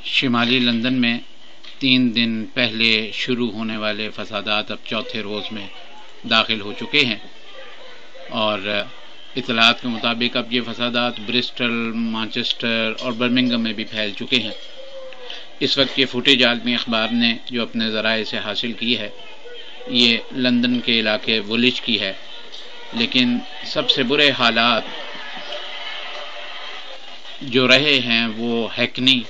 شمالی لندن میں 3 دن پہلے شروع ہونے والے فسادات اب چوتھے روز میں داخل ہو چکے ہیں، اور اطلاعات کے مطابق اب یہ فسادات برسٹل، مانچسٹر اور برمنگھم میں بھی پھیل چکے ہیں۔ اس وقت یہ فوٹیج عالمی اخبار نے جو اپنے ذرائع سے حاصل کی ہے یہ لندن کے علاقے وولچ کی ہے، لیکن سب سے برے حالات جو رہے ہیں وہ ہیکنی،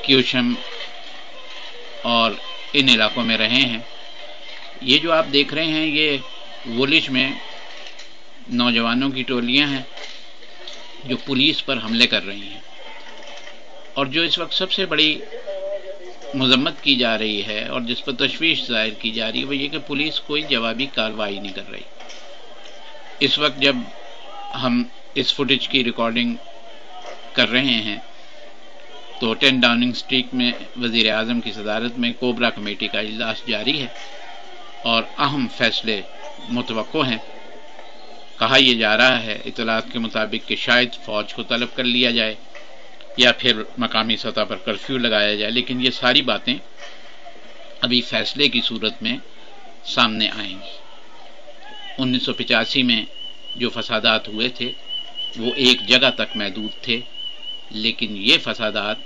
کیوشم اور ان علاقوں میں رہے ہیں۔ یہ جو آپ دیکھ رہے ہیں یہ وولچ میں نوجوانوں کی ٹولیاں ہیں جو پولیس پر حملے کر رہی ہیں، اور جو اس وقت سب سے بڑی مذمت کی جا رہی ہے اور جس پر تشویش ظاہر کی جا رہی ہے وہ یہ کہ پولیس کوئی جوابی کارروائی نہیں کر رہی۔ اس وقت جب ہم اس فوٹیج کی ریکارڈنگ کر رہے ہیں تو 10 ڈاؤننگ اسٹریٹ میں وزیر اعظم کی صدارت میں کوبرا کمیٹی کا اجلاس جاری ہے اور اہم فیصلے متوقع ہیں۔ کہا یہ جا رہا ہے اطلاعات کے مطابق کہ شاید فوج کو طلب کر لیا جائے یا پھر مقامی سطح پر کرفیو لگایا جائے، لیکن یہ ساری باتیں ابھی فیصلے کی صورت میں سامنے آئیں گی۔ 1985 میں جو فسادات ہوئے تھے وہ ایک جگہ تک محدود تھے، لیکن یہ فسادات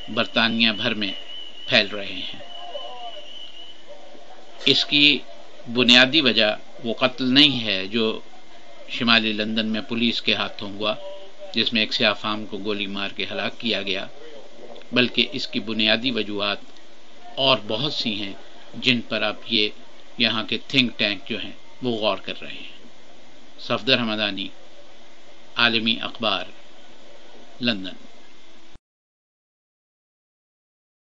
برطانیہ بھر میں پھیل رہے ہیں۔ اس کی بنیادی وجہ وہ قتل نہیں ہے جو شمالی لندن میں پولیس کے ہاتھوں ہوا، جس میں ایک سیاہ فام کو گولی مار کے ہلاک کیا گیا، بلکہ اس کی بنیادی وجوہات اور بہت سی ہیں جن پر اب یہ یہاں کے تھنک ٹینک جو ہیں وہ غور کر رہے ہیں۔ صفدر حمدانی، عالمی اخبار، لندن۔